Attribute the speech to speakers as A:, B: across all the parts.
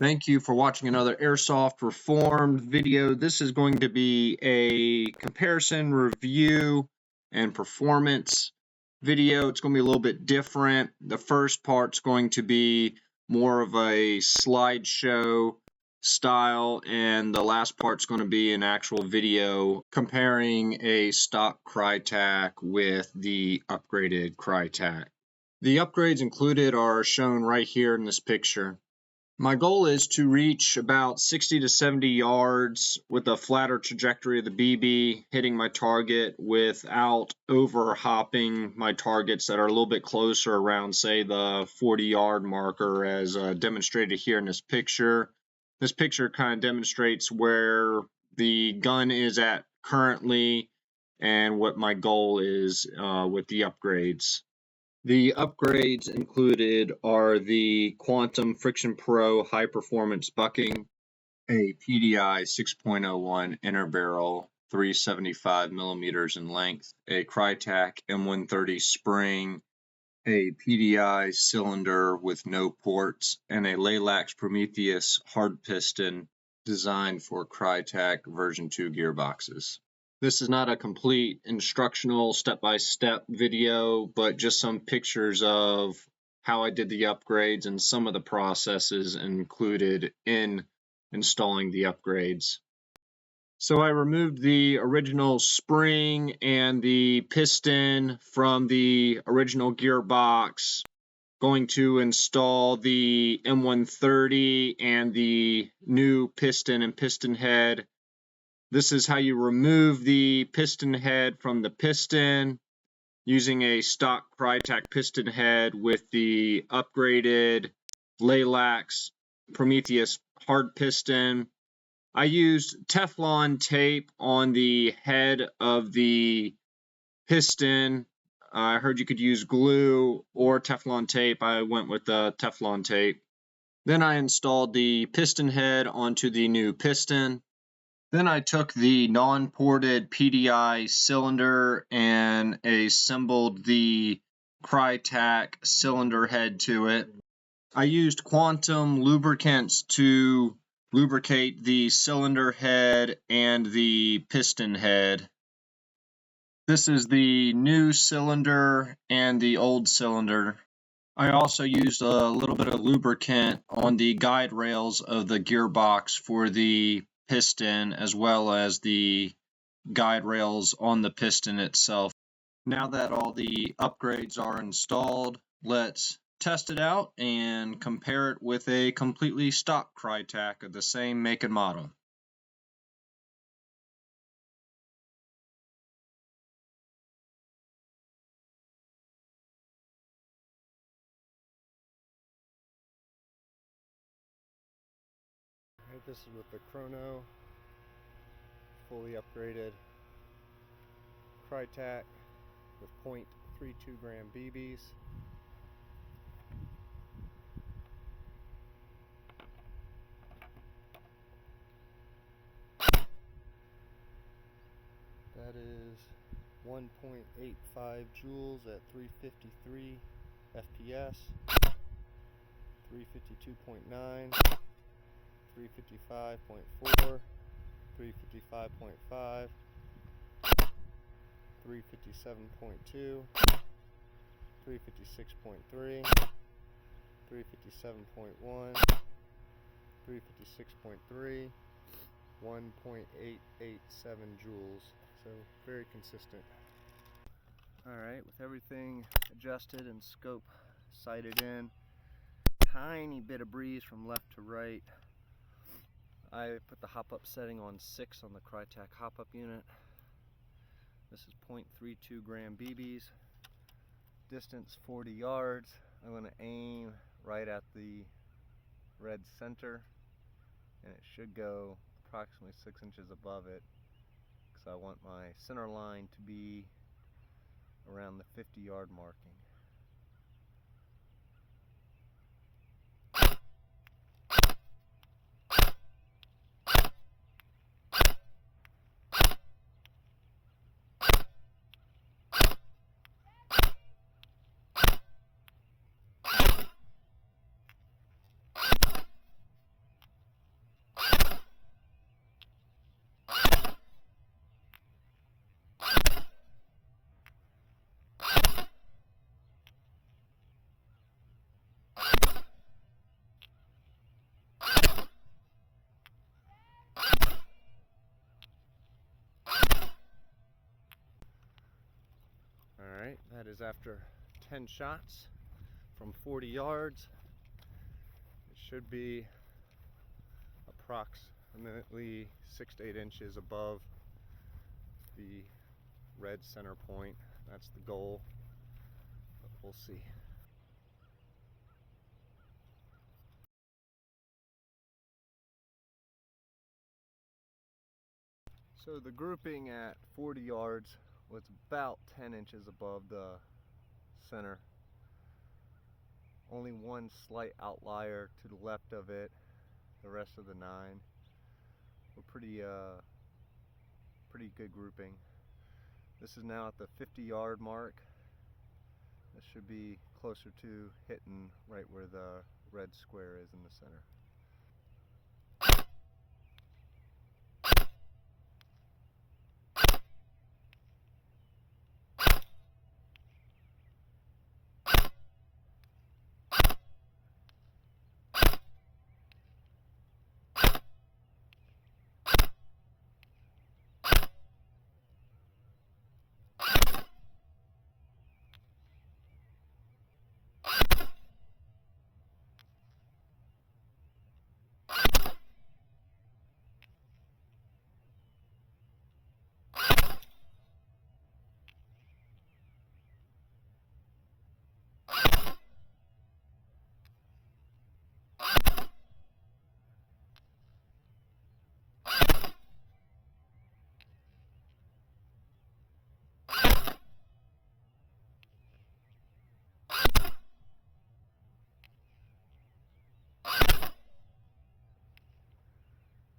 A: Thank you for watching another Airsoft Reformed video. This is going to be a comparison, review, and performance video. It's going to be a little bit different. The first part's going to be more of a slideshow style, and the last part's going to be an actual video comparing a stock Krytac with the upgraded Krytac. The upgrades included are shown right here in this picture. My goal is to reach about 60 to 70 yards with a flatter trajectory of the BB, hitting my target without over-hopping my targets that are a little bit closer around, say, the 40-yard marker as demonstrated here in this picture. This picture kind of demonstrates where the gun is at currently and what my goal is with the upgrades. The upgrades included are the Quantum Friction Pro High Performance Bucking, a PDI 6.01 inner barrel, 375 millimeters in length, a Krytac M130 spring, a PDI cylinder with no ports, and a Laylax Prometheus hard piston designed for Krytac version 2 gearboxes. This is not a complete instructional step-by-step video, but just some pictures of how I did the upgrades and some of the processes included in installing the upgrades. So I removed the original spring and the piston from the original gearbox, going to install the M130 and the new piston and piston head. This is how you remove the piston head from the piston using a stock Krytac piston head with the upgraded Laylax Prometheus hard piston. I used Teflon tape on the head of the piston. I heard you could use glue or Teflon tape. I went with the Teflon tape. Then I installed the piston head onto the new piston. Then I took the non-ported PDI cylinder and assembled the Krytac cylinder head to it. I used quantum lubricants to lubricate the cylinder head and the piston head. This is the new cylinder and the old cylinder. I also used a little bit of lubricant on the guide rails of the gearbox for the piston as well as the guide rails on the piston itself. Now that all the upgrades are installed, let's test it out and compare it with a completely stock Krytac of the same make and model.
B: This is with the Chrono, fully upgraded Krytac with 0.32 gram BBs. That is 1.85 joules at 353 FPS, 352.9. 355.4, 355.5, 357.2, 356.3, 357.1, 356.3, 1.887 joules. So very consistent. Alright, with everything adjusted and scope sighted in, tiny bit of breeze from left to right. I put the hop-up setting on 6 on the Krytac hop-up unit. This is 0.32 gram BBs. Distance 40 yards. I'm going to aim right at the red center, and it should go approximately 6 inches above it, because I want my center line to be around the 50-yard marking. Alright, that is after 10 shots from 40 yards. It should be approximately 6 to 8 inches above the red center point. That's the goal, but we'll see. So the grouping at 40 yards was about 10 inches above the center. Only one slight outlier to the left of it. The rest of the 9 were pretty good grouping. This is now at the 50-yard mark. This should be closer to hitting right where the red square is in the center.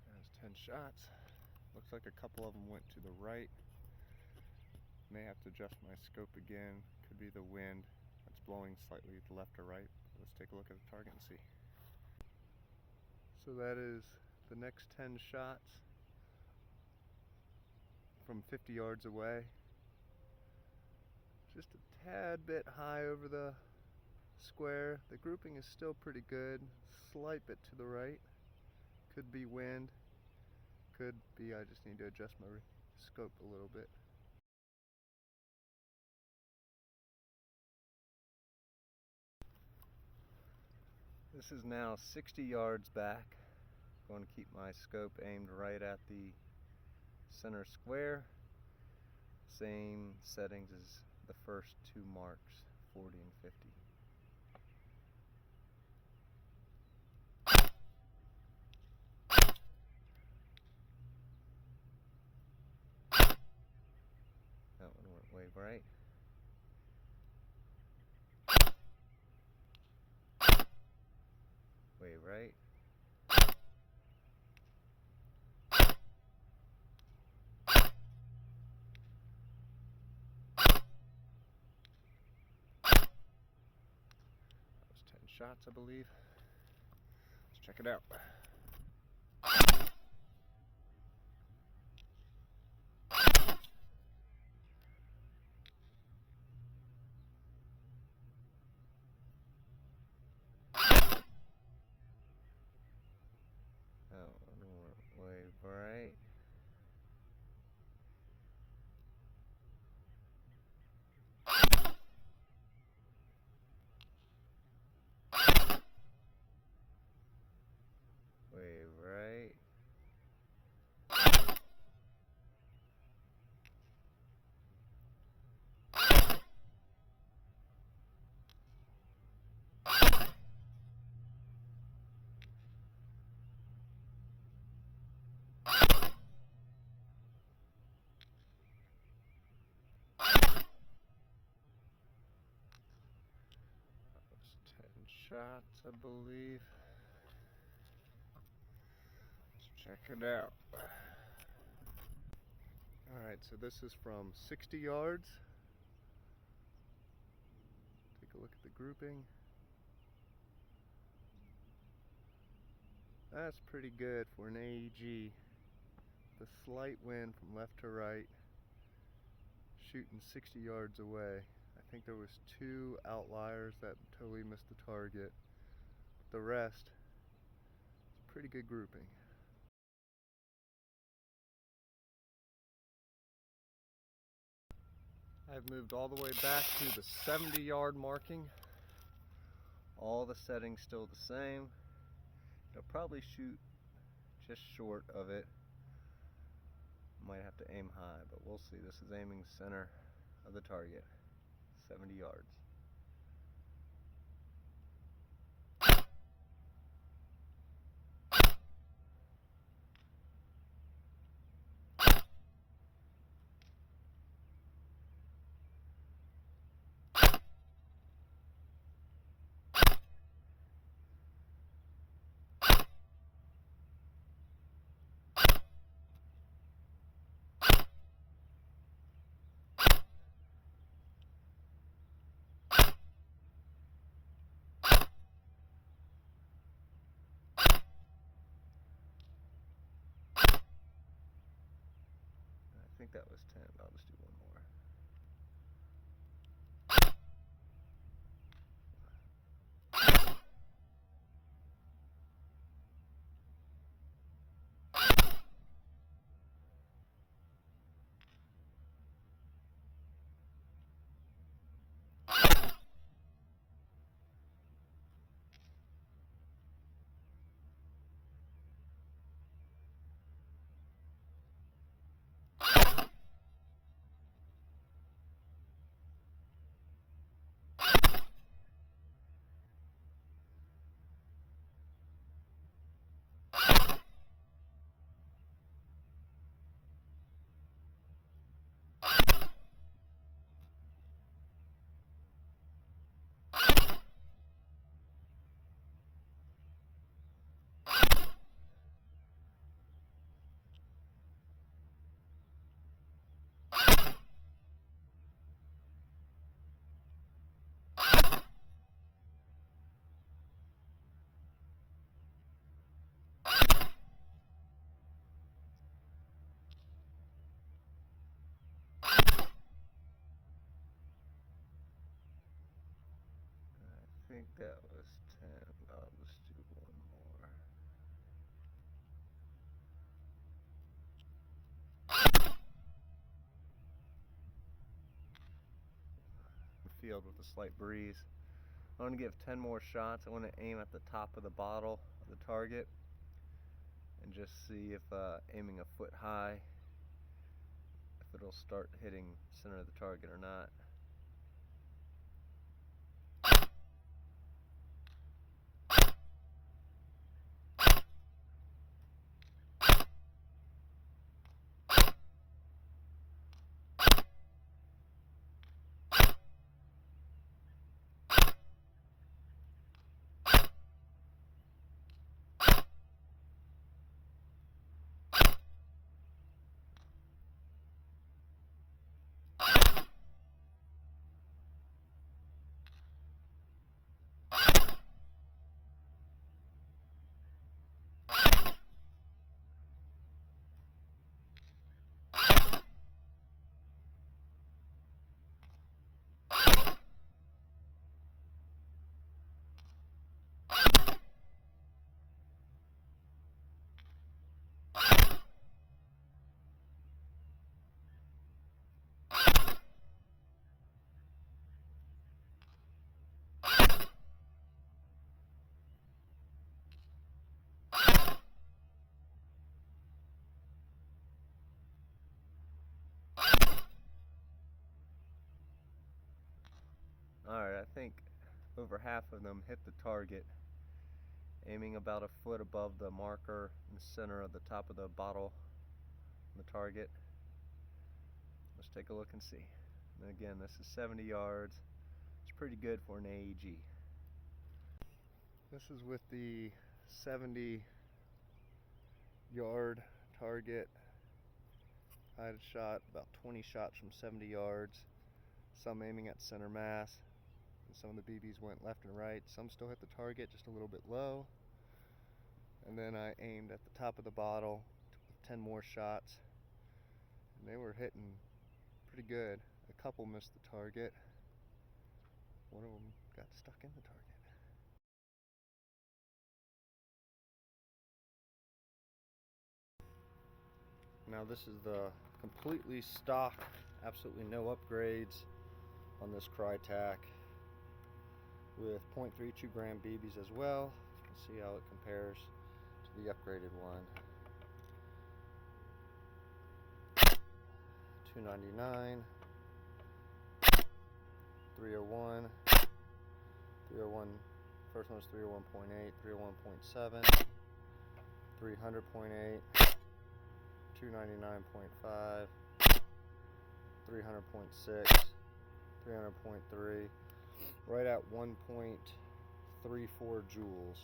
B: There's 10 shots. Looks like a couple of them went to the right. May have to adjust my scope again. Could be the wind that's blowing slightly to the left or right. Let's take a look at the target and see. So that is the next 10 shots from 50 yards away. Just a tad bit high over the square. The grouping is still pretty good. Slight bit to the right. Could be wind. Could be I just need to adjust my scope a little bit. This is now 60 yards back. Going to keep my scope aimed right at the center square. Same settings as the first two marks, 40 and 50. That one went way right. Way right. That was 10 shots, I believe. Let's check it out. That one went way right. Way right. That was 10 shots, I believe. Let's check it out. Alright, so this is from 60 yards. Take a look at the grouping. That's pretty good for an AEG. The slight wind from left to right, shooting 60 yards away. I think there was 2 outliers that totally missed the target. But the rest, it's pretty good grouping. I've moved all the way back to the 70-yard marking. All the settings still the same. It'll probably shoot just short of it. Might have to aim high, but we'll see. This is aiming center of the target, 70 yards. I think that was 10, but I'll just do one more. I think that was 10. I'll just do one more. Field with a slight breeze. I want to give 10 more shots. I want to aim at the top of the bottle of the target and just see if aiming a foot high, if it'll start hitting center of the target or not. Alright, I think over half of them hit the target, aiming about a foot above the marker in the center of the top of the bottle on the target. Let's take a look and see. And again, this is 70 yards. It's pretty good for an AEG. This is with the 70-yard target. I had shot about 20 shots from 70 yards, some aiming at center mass. Some of the BBs went left and right. Some still hit the target just a little bit low. And then I aimed at the top of the bottle with 10 more shots. And they were hitting pretty good. A couple missed the target. One of them got stuck in the target. Now this is the completely stock Absolutely no upgrades on this Krytac, with 0.32 gram BBs as well. You can see how it compares to the upgraded one. $299, 301, 301. First one was 301.8, 301.7, 300.8, 299.5, 300.6, 300.3, right at 1.34 joules.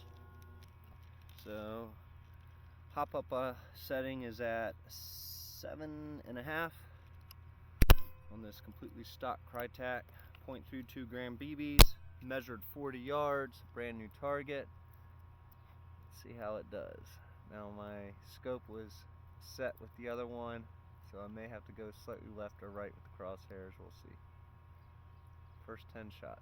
B: So hop-up setting is at 7.5 on this completely stock Krytac, 0.32 gram BBs, measured 40 yards, brand new target. Let's see how it does. Now my scope was set with the other one, so I may have to go slightly left or right with the crosshairs. We'll see. First 10 shots.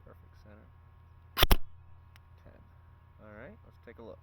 B: Perfect center. 10. Alright, let's take a look.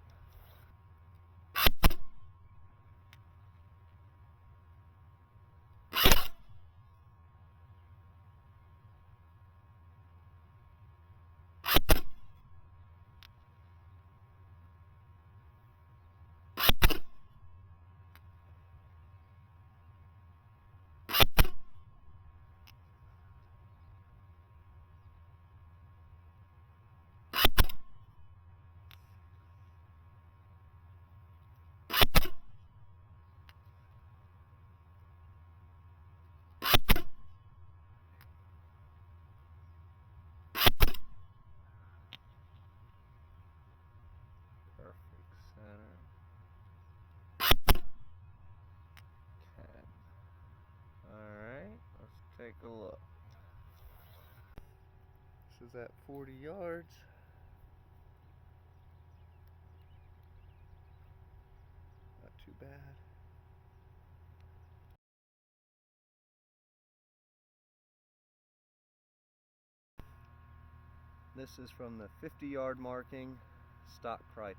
B: Perfect center. 10. Alright, let's take a look. This is at 40 yards. Not too bad. This is from the 50-yard marking stock Krytac.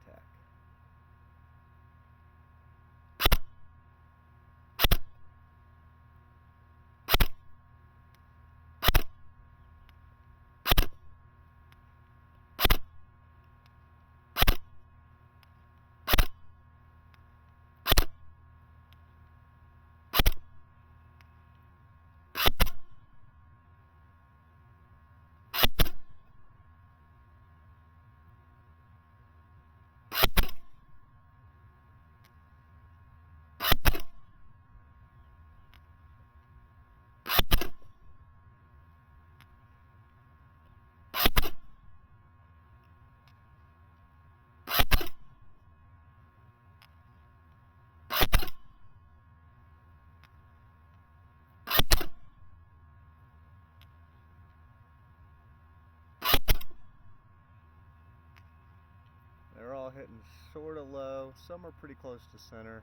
B: They're all hitting sort of low. Some are pretty close to center.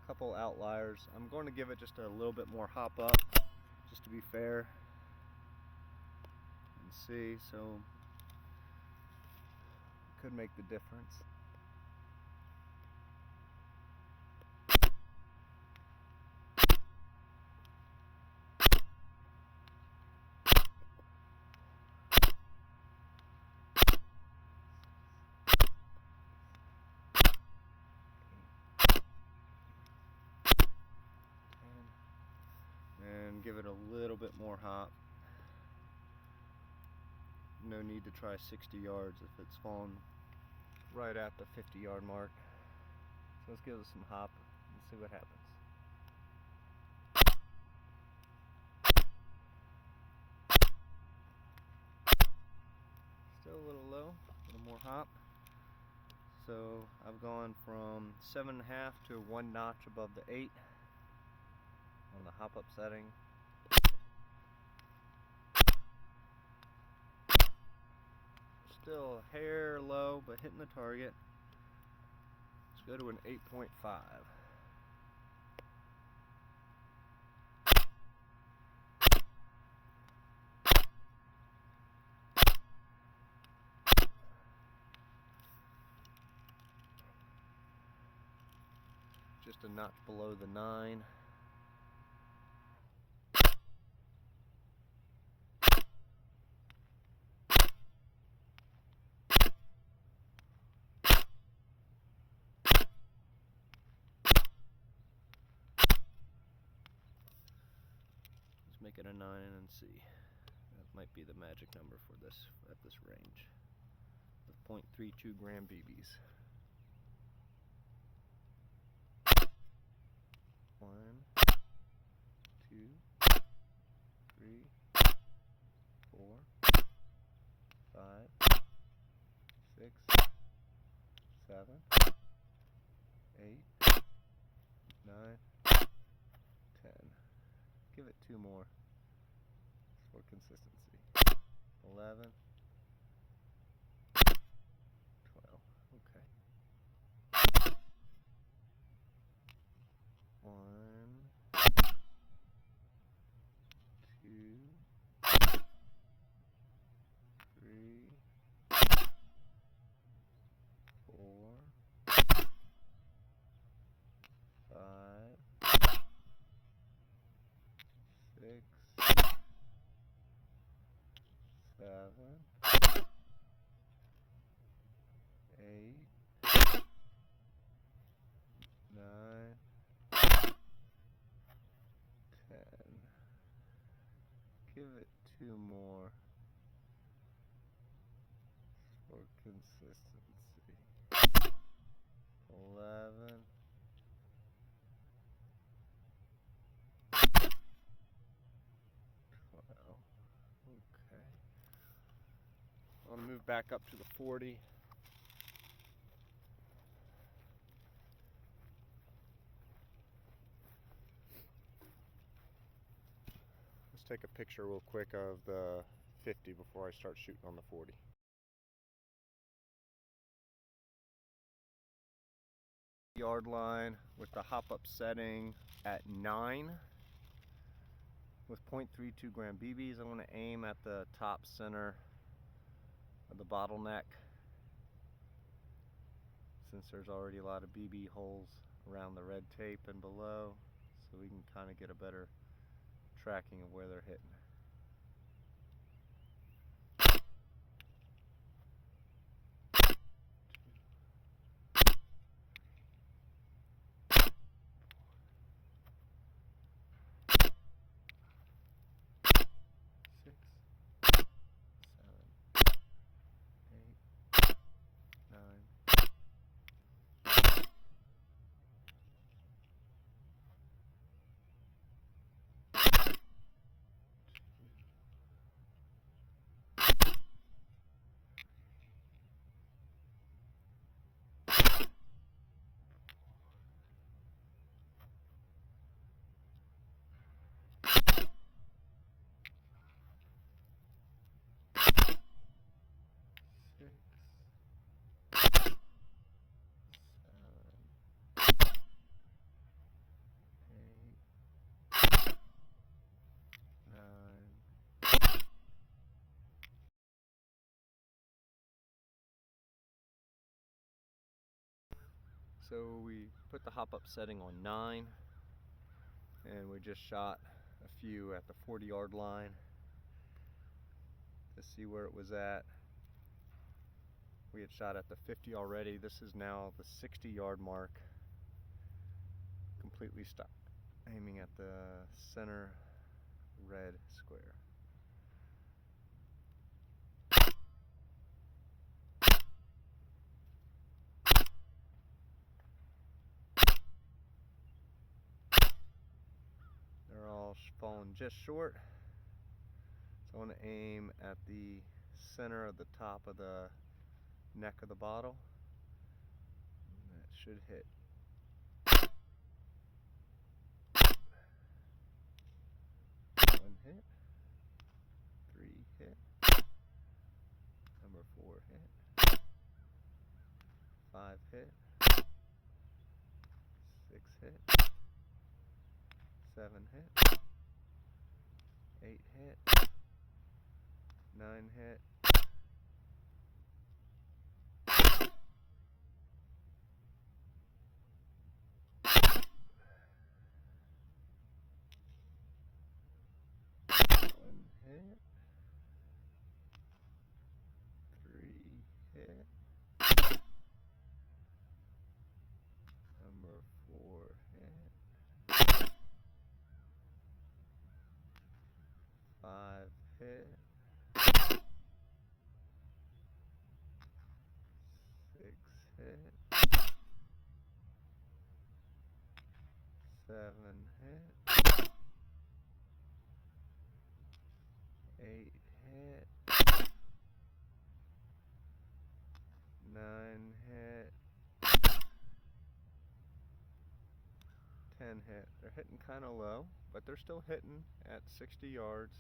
B: A couple outliers. I'm going to give it just a little bit more hop up, just to be fair. And see, so could make the difference. And give it a little bit more hop. No need to try 60 yards if it's falling right at the 50-yard mark. So let's give it some hop and see what happens. Still a little low, a little more hop. So I've gone from 7.5 to 1 notch above the 8 on the hop up setting. Still a hair low, but hitting the target. Let's go to an 8.5. Just a notch below the 9. Let's make it a 9 and see. That might be the magic number for this at this range. With 0.32 gram BBs. 1, 2, 3, 4, 5, 6, 7, 8, 9, 10. Give it 2 more for consistency. 11, 12. Okay. 1, 2, 3, 4, 5, 6, 7, 8, 9, 10. Give it 2 more for consistency. 11, 12. Okay. I'm going to move back up to the 40. Let's take a picture real quick of the 50 before I start shooting on the 40. Yard line with the hop-up setting at 9 with 0.32 gram BBs. I'm going to aim at the top center of the bottleneck since there's already a lot of BB holes around the red tape and below, so we can kind of get a better tracking of where they're hitting. So we put the hop-up setting on 9, and we just shot a few at the 40-yard line to see where it was at. We had shot at the 50 already. This is now the 60-yard mark. Completely stopped, aiming at the center red square. They're all falling just short. So I want to aim at the center of the top of the neck of the bottle. And that should hit. One hit. 3 hit. Number 4 hit, 5 hit, 6 hit, 7 hit, 8 hit, 9 hit, 1 hit, 3 hit, number 4 hit, 5 hit, 6 hit, 7 hit, 8 hit, 9 hit, 10 hit. They're hitting kind of low, but they're still hitting at 60 yards,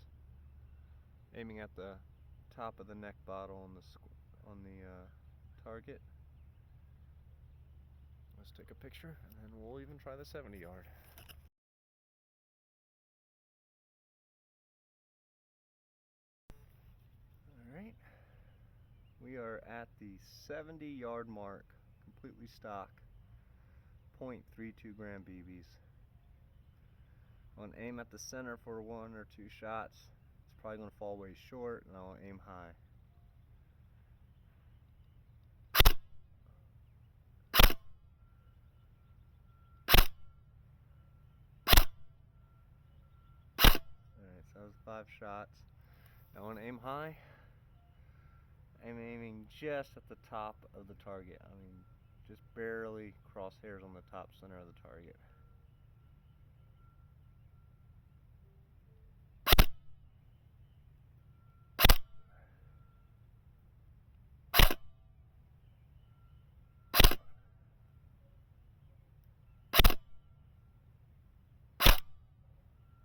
B: aiming at the top of the neck bottle on the target. Let's take a picture and then we'll even try the 70 yard. Alright, we are at the 70 yard mark, completely stock, 0.32 gram BBs. I'll aim at the center for 1 or 2 shots. It's probably going to fall way short, and I'll aim high. Alright, so that was 5 shots. Now I want to aim high. I'm aiming just at the top of the target. I mean, just barely crosshairs on the top center of the target.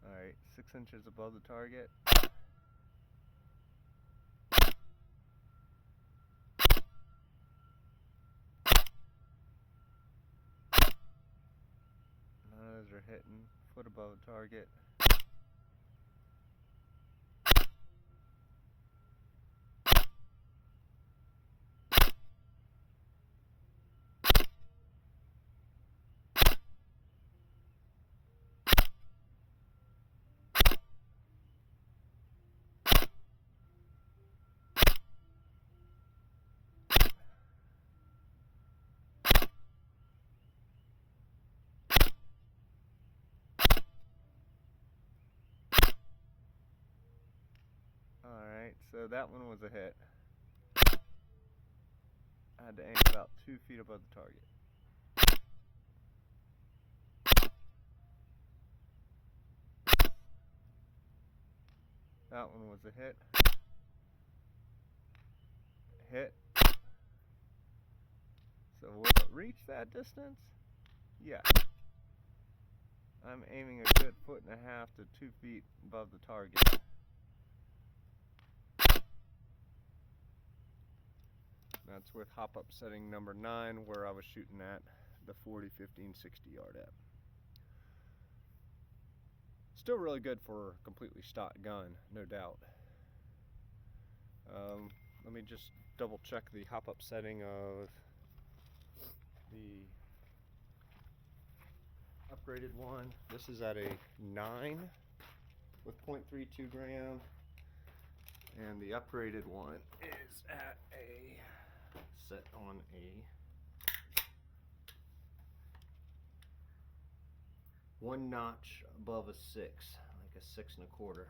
B: Alright, 6 inches above the target. None of those are hitting. Foot above the target. Alright, so that one was a hit. I had to aim about 2 feet above the target. That one was a hit. Hit. So will it reach that distance? Yeah. I'm aiming a good 1.5 to 2 feet above the target. That's with hop-up setting number 9, where I was shooting at the 40, 15, 60 yard at. Still really good for a completely stock gun, no doubt. Let me just double check the hop-up setting of the upgraded one. This is at a 9 with 0.32 gram, and the upgraded one is at a set on a 1 notch above a 6, like a 6 1/4.